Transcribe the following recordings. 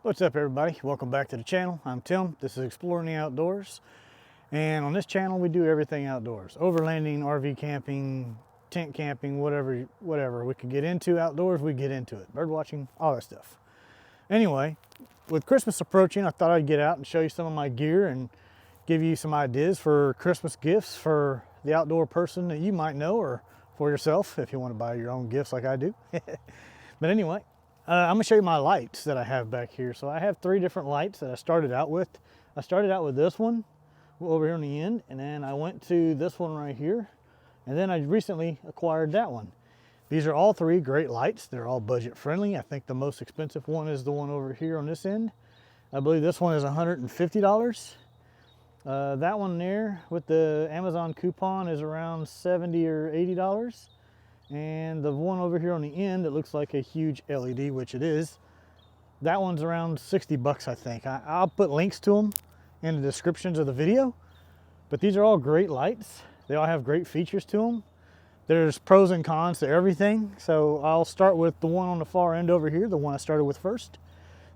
What's up, everybody? Welcome back to the channel. I'm Tim. This is Exploring the Outdoors, and on this channel we do everything outdoors: overlanding, RV camping, tent camping, whatever we can get into outdoors, we get into it. Bird watching, all that stuff. Anyway, with Christmas approaching, I thought I'd get out and show you some of my gear and give you some ideas for Christmas gifts for the outdoor person that you might know, or for yourself if you want to buy your own gifts like I do. But anyway, I'm gonna show you my lights that I have back here. So I have 3 different lights that I started out with. I started out with this one over here on the end, and then I went to this one right here, and then I recently acquired that one. These are all 3 great lights. They're all budget friendly. I think the most expensive one is the one over here on this end. I believe this one is $150. That one there with the Amazon coupon is around $70 or $80. And the one over here on the end, it looks like a huge LED, which it is. That one's around 60 bucks, I think. I'll put links to them in the descriptions of the video. But these are all great lights. They all have great features to them. There's pros and cons to everything. So I'll start with the one on the far end over here, the one I started with first.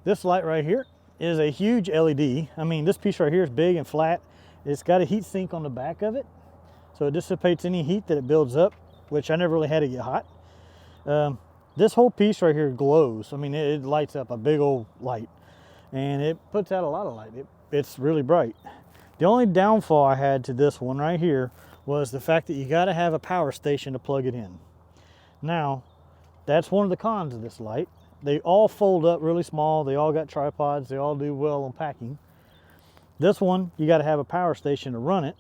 This light right here is a huge LED. I mean, this piece right here is big and flat. It's got a heat sink on the back of it, so it dissipates any heat that it builds up, which I never really had it get hot. This whole piece right here glows. I mean, it lights up a big old light, and it puts out a lot of light. It's really bright. The only downfall I had to this one right here was the fact that you got to have a power station to plug it in. Now, that's one of the cons of this light. They all fold up really small. They all got tripods. They all do well on packing. This one, you got to have a power station to run it.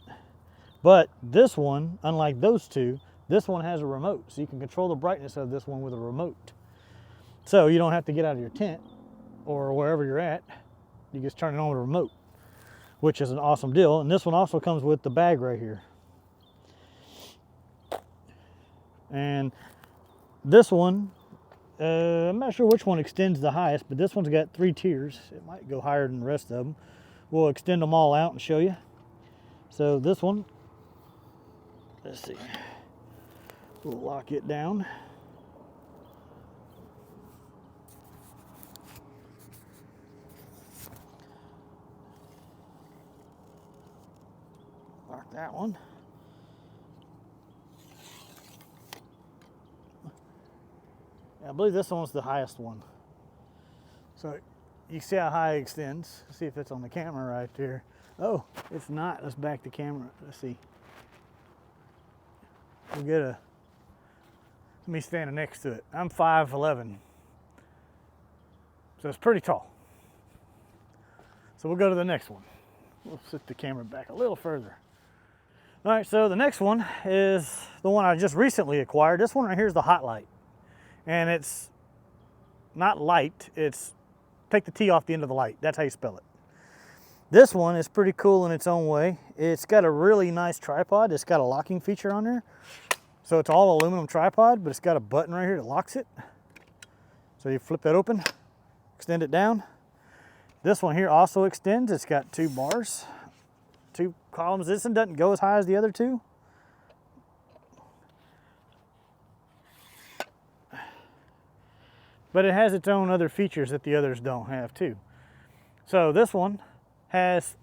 But this one, unlike those two, this one has a remote, so you can control the brightness of this one with a remote. So you don't have to get out of your tent or wherever you're at. You just turn it on with a remote, which is an awesome deal. And this one also comes with the bag right here. And this one, I'm not sure which one extends the highest, but this one's got 3 tiers. It might go higher than the rest of them. We'll extend them all out and show you. So this one, let's see. We'll lock it down. Lock that one. I believe this one's the highest one. So you see how high it extends. Let's see if it's on the camera right there. Oh, it's not. Let's back the camera. Let's see. We'll get a, me standing next to it. I'm 5'11", so it's pretty tall. So we'll go to the next one. We'll set the camera back a little further. All right, so the next one is the one I just recently acquired. This one right here is the Hot Light, and it's not light. It's take the T off the end of the light. That's how you spell it. This one is pretty cool in its own way. It's got a really nice tripod. It's got a locking feature on there. So it's all aluminum tripod, but it's got a button right here that locks it. So you flip that open, extend it down. This one here also extends. It's got 2 bars, 2 columns. This one doesn't go as high as the other 2. But it has its own other features that the others don't have too. So this one has,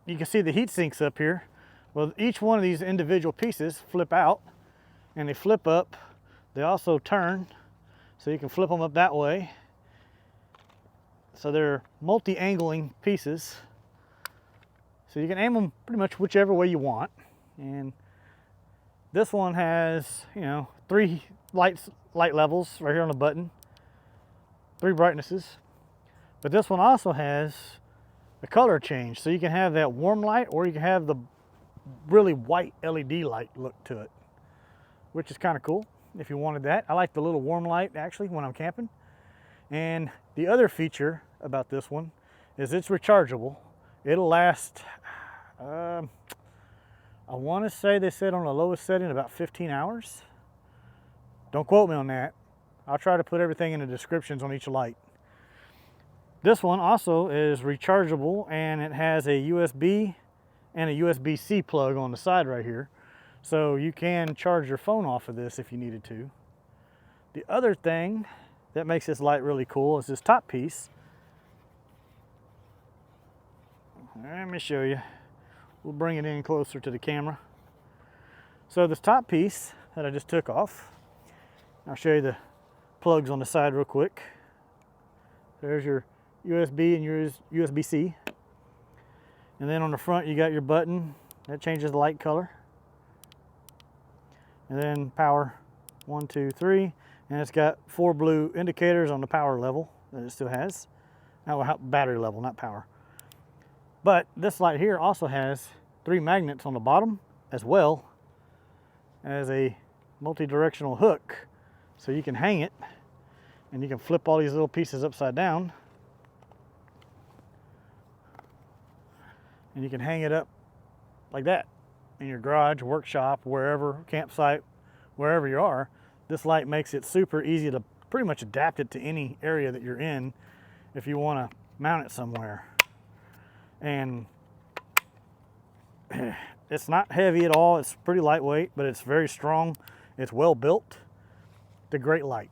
you can see the heat sinks up here. Well, each one of these individual pieces flip out, and they flip up. They also turn, so you can flip them up that way. So they're multi-angling pieces. So you can aim them pretty much whichever way you want. And this one has, 3 light levels right here on the button, 3 brightnesses. But this one also has a color change. So you can have that warm light, or you can have the really white LED light look to it, which is kind of cool if you wanted that. I like the little warm light actually when I'm camping. And the other feature about this one is it's rechargeable. It'll last, I want to say they said on the lowest setting about 15 hours. Don't quote me on that. I'll try to put everything in the descriptions on each light. This one also is rechargeable, and it has a USB and a USB-C plug on the side right here. So you can charge your phone off of this if you needed to. The other thing that makes this light really cool is this top piece. Let me show you. We'll bring it in closer to the camera. So this top piece that I just took off, I'll show you the plugs on the side real quick. There's your USB and your USB-C. And then on the front you got your button that changes the light color. And then power 1, 2, 3. And it's got 4 blue indicators on the power level that it still has. Not battery level, not power. But this light here also has 3 magnets on the bottom as well as a multi-directional hook. So you can hang it and you can flip all these little pieces upside down. And you can hang it up like that in your garage, workshop, wherever, campsite, wherever you are. This light makes it super easy to pretty much adapt it to any area that you're in if you want to mount it somewhere. And it's not heavy at all. It's pretty lightweight, but it's very strong. It's well built. It's a great light.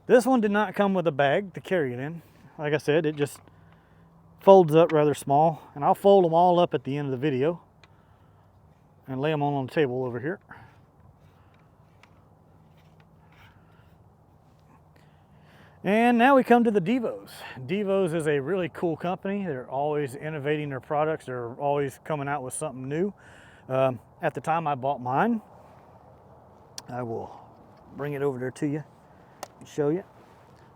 This one did not come with a bag to carry it in. Like I said, it just folds up rather small, and I'll fold them all up at the end of the video and lay them on the table over here. And now we come to the Divos. Divos is a really cool company. They're always innovating their products. They're always coming out with something new. At the time I bought mine, I will bring it over there to you and show you.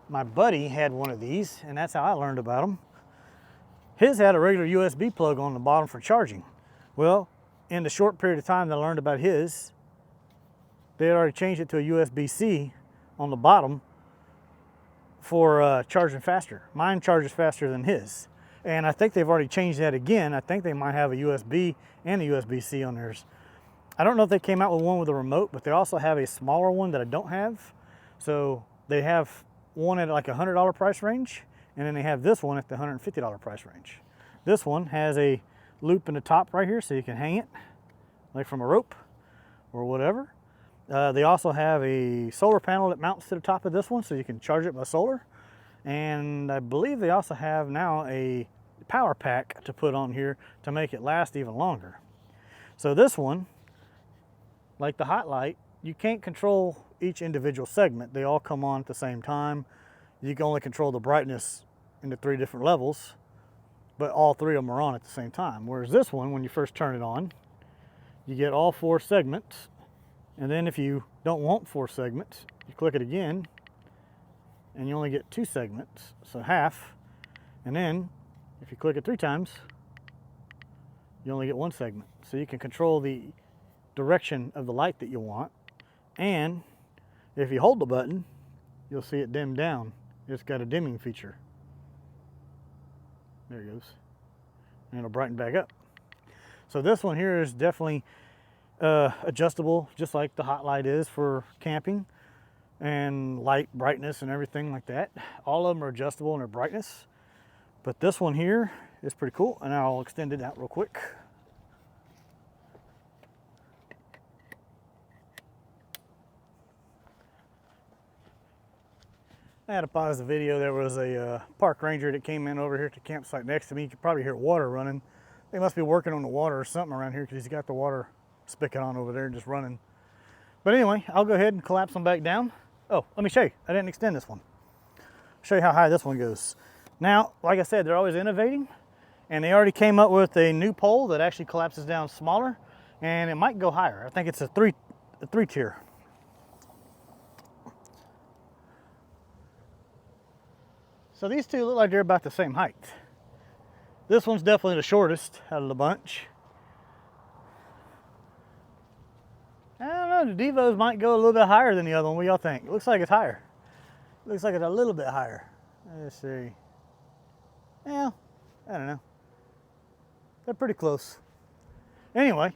My buddy had one of these, and that's how I learned about them. His had a regular USB plug on the bottom for charging. Well, in the short period of time that I learned about his, they had already changed it to a USB-C on the bottom for charging faster. Mine charges faster than his. And I think they've already changed that again. I think they might have a USB and a USB-C on theirs. I don't know if they came out with one with a remote, but they also have a smaller one that I don't have. So they have one at like a $100 price range, and then they have this one at the $150 price range. This one has a loop in the top right here so you can hang it like from a rope or whatever. They also have a solar panel that mounts to the top of this one so you can charge it by solar. And I believe they also have now a power pack to put on here to make it last even longer. So this one, like the Hot Light, you can't control each individual segment. They all come on at the same time. You can only control the brightness into 3 different levels, but all 3 of them are on at the same time. Whereas this one, when you first turn it on, you get all 4 segments. And then if you don't want 4 segments, you click it again and you only get 2 segments, so half. And then if you click it 3 times, you only get 1 segment. So you can control the direction of the light that you want. And if you hold the button, you'll see it dim down. It's got a dimming feature. There it goes. And it'll brighten back up. So this one here is definitely adjustable, just like the Hot Light is for camping, and light brightness and everything like that. All of them are adjustable in their brightness, but this one here is pretty cool, and I'll extend it out real quick. I had to pause the video. There was a park ranger that came in over here to the campsite next to me. You could probably hear water running. They must be working on the water or something around here because he's got the water spigot on over there and just running. But anyway, I'll go ahead and collapse them back down. Oh, let me show you. I didn't extend this one. I'll show you how high this one goes. Now, like I said, they're always innovating, and they already came up with a new pole that actually collapses down smaller, and it might go higher. I think it's a three tier. So these two look like they're about the same height. This one's definitely the shortest out of the bunch. I don't know, the Divos might go a little bit higher than the other one. What do y'all think? It looks like it's higher. It looks like it's a little bit higher. Let's see. Yeah, I don't know. They're pretty close. Anyway,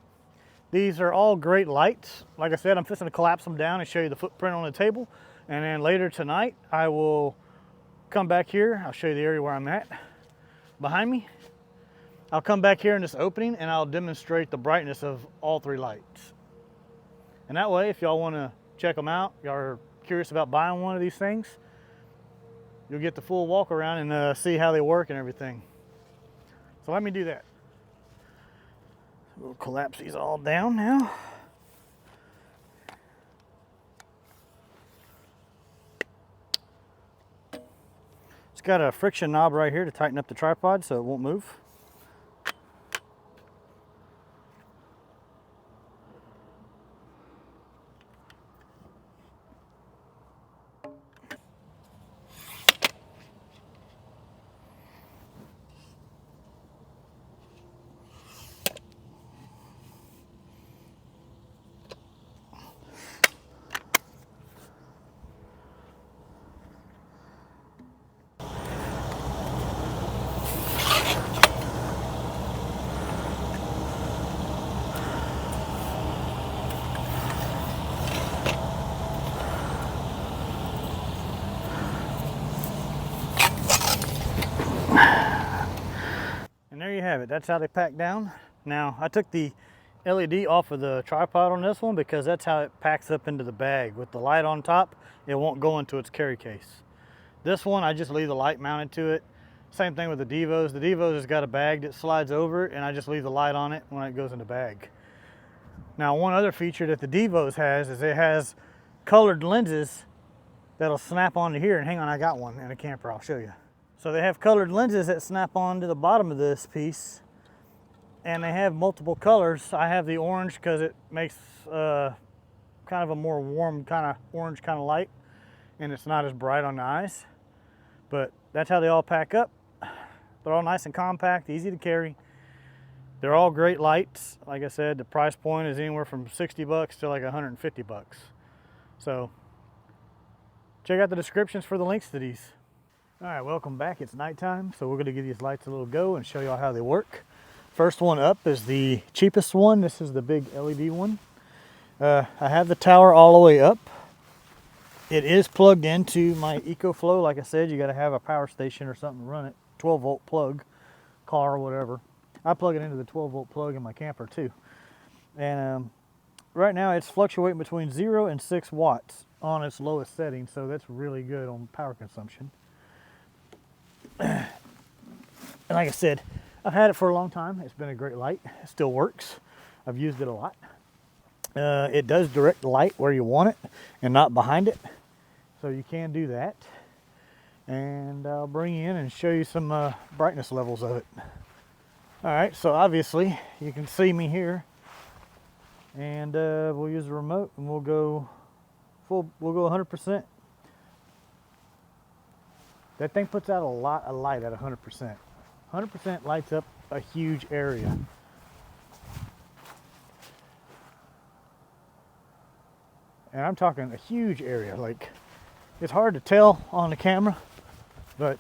these are all great lights. Like I said, I'm fixing to collapse them down and show you the footprint on the table. And then later tonight, I will come back here. I'll show you the area where I'm at behind me. I'll come back here in this opening and I'll demonstrate the brightness of all 3 lights. And that way, if y'all want to check them out, y'all are curious about buying one of these things, you'll get the full walk around and see how they work and everything. So let me do that. We'll collapse these all down now. It's got a friction knob right here to tighten up the tripod so it won't move. And there you have it. That's how they pack down. Now, I took the LED off of the tripod on this one because that's how it packs up into the bag. With the light on top, it won't go into its carry case. This one, I just leave the light mounted to it. Same thing with the Divos. The Divos has got a bag that slides over, and I just leave the light on it when it goes in the bag. Now, one other feature that the Divos has is it has colored lenses that'll snap onto here. And hang on, I got one in a camper, I'll show you. So they have colored lenses that snap onto the bottom of this piece, and they have multiple colors. I have the orange because it makes kind of a more warm kind of orange kind of light, and it's not as bright on the eyes. But that's how they all pack up. They're all nice and compact, easy to carry. They're all great lights. Like I said, the price point is anywhere from 60 bucks to like 150 bucks. So check out the descriptions for the links to these. All right, welcome back. It's nighttime, so we're going to give these lights a little go and show y'all how they work. First one up is the cheapest one. This is the big LED one. I have the tower all the way up. It is plugged into my EcoFlow. Like I said, you got to have a power station or something to run it. 12 volt plug, car or whatever. I plug it into the 12 volt plug in my camper too. And right now it's fluctuating between 0 and 6 watts on its lowest setting, so that's really good on power consumption. And like I said, I've had it for a long time. It's been a great light. It still works. I've used it a lot. It does direct light where you want it and not behind it, so you can do that. And I'll bring you in and show you some brightness levels of it. All right, so obviously you can see me here, and we'll use the remote and we'll go 100%. That thing puts out a lot of light at 100%. 100% lights up a huge area. And I'm talking a huge area. Like, it's hard to tell on the camera, but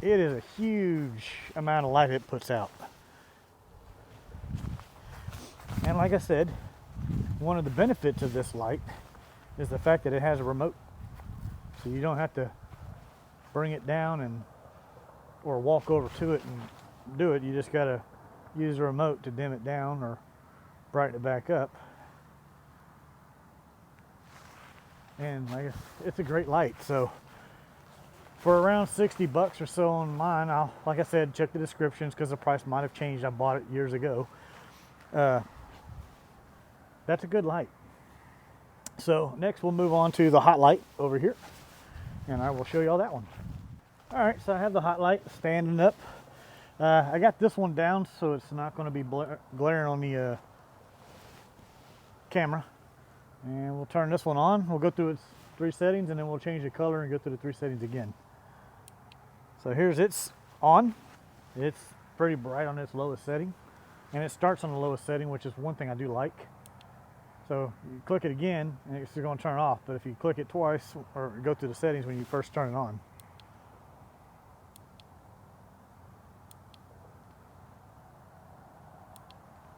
it is a huge amount of light it puts out. And like I said, one of the benefits of this light is the fact that it has a remote. So you don't have to bring it down or walk over to it and do it. You just gotta use the remote to dim it down or brighten it back up. And it's a great light. So for around 60 bucks or so on mine, like I said, check the descriptions because the price might have changed. I bought it years ago. That's a good light. So next we'll move on to the hot light over here, and I will show you all that one. All right, so I have the hot light standing up. I got this one down so it's not going to be glaring on the camera. And we'll turn this one on. We'll go through its 3 settings and then we'll change the color and go through the 3 settings again. So here's its on. It's pretty bright on its lowest setting. And it starts on the lowest setting, which is one thing I do like. So you click it again and it's going to turn off. But if you click it twice or go through the settings when you first turn it on.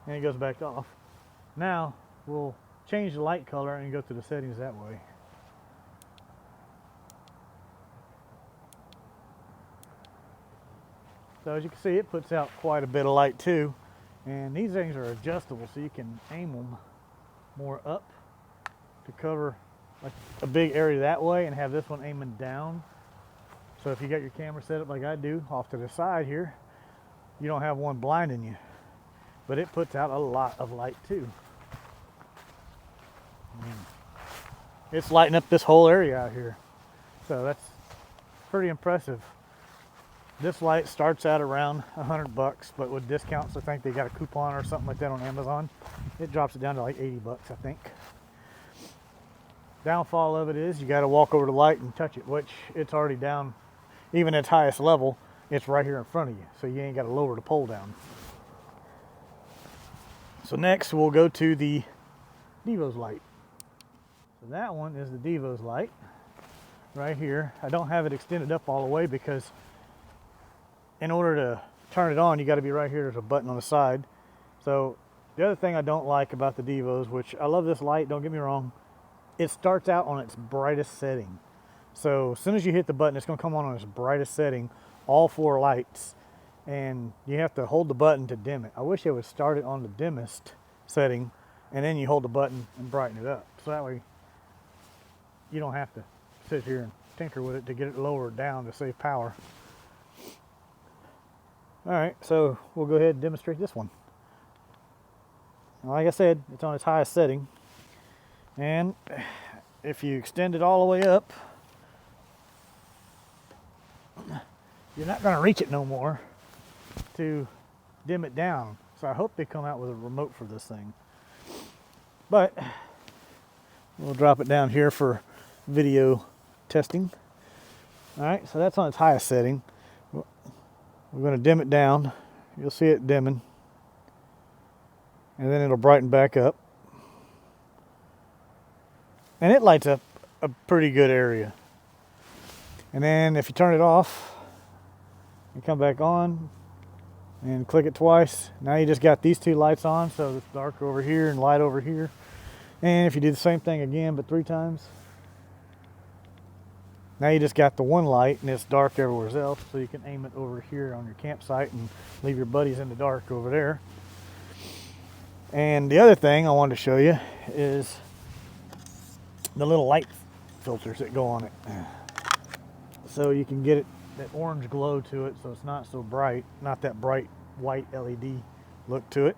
And it goes back off. Now we'll change the light color and go through the settings that way. So as you can see, it puts out quite a bit of light too. And these things are adjustable so you can aim them more up to cover like a big area that way and have this one aiming down. So if you got your camera set up like I do off to the side here, you don't have one blinding you. But it puts out a lot of light too. It's lighting up this whole area out here. So that's pretty impressive. This light starts at around $100, but with discounts, I think they got a coupon or something like that on Amazon. It drops it down to like $80, I think. Downfall of it is you got to walk over the light and touch it, which it's already down. Even at its highest level, it's right here in front of you, so you ain't got to lower the pole down. So next we'll go to the Divos light. So that one is the Divos light right here. I don't have it extended up all the way because in order to turn it on, you got to be right here. There's a button on the side. So the other thing I don't like about the Divos, which I love this light, don't get me wrong, it starts out on its brightest setting. So as soon as you hit the button, it's going to come on its brightest setting, all 4 lights, and you have to hold the button to dim it. I wish it would start it on the dimmest setting, and then you hold the button and brighten it up. So that way you don't have to sit here and tinker with it to get it lowered down to save power. All right, so we'll go ahead and demonstrate this one. Like I said, it's on its highest setting, and if you extend it all the way up, you're not going to reach it no more to dim it down. So I hope they come out with a remote for this thing. But we'll drop it down here for video testing. All right, so that's on its highest setting. We're going to dim it down. You'll see it dimming. And then it'll brighten back up. And it lights up a pretty good area. And then if you turn it off, you come back on and click it twice. Now you just got these 2 lights on, so it's dark over here and light over here. And if you do the same thing again, but 3 times, now you just got the 1 light and it's dark everywhere else, so you can aim it over here on your campsite and leave your buddies in the dark over there. And the other thing I wanted to show you is the little light filters that go on it. So you can get it that orange glow to it, so it's not so bright, not that bright white LED look to it.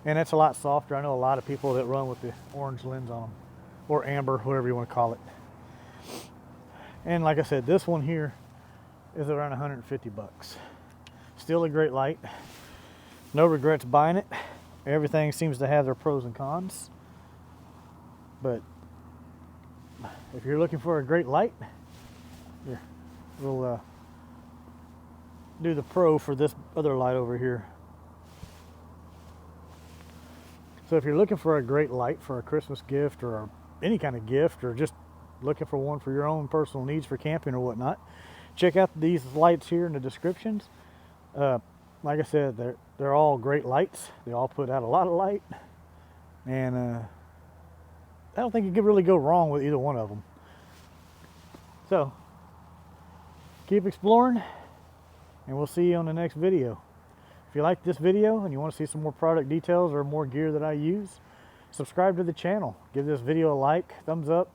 And it's a lot softer. I know a lot of people that run with the orange lens on them, or amber, whatever you want to call it. And like I said, this one here is around $150. Still a great light. No regrets buying it. Everything seems to have their pros and cons. But if you're looking for a great light, here, we'll do the pro for this other light over here. So if you're looking for a great light for a Christmas gift or any kind of gift, or just looking for one for your own personal needs for camping or whatnot, check out these lights here in the descriptions. Like I said, they're all great lights. They all put out a lot of light, and I don't think you could really go wrong with either one of them. So keep exploring, and we'll see you on the next video. If you like this video and you want to see some more product details or more gear that I use, subscribe to the channel. Give this video a like, thumbs up,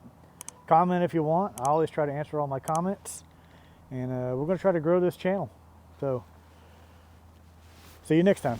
comment if you want. I always try to answer all my comments, and we're going to try to grow this channel. So see you next time.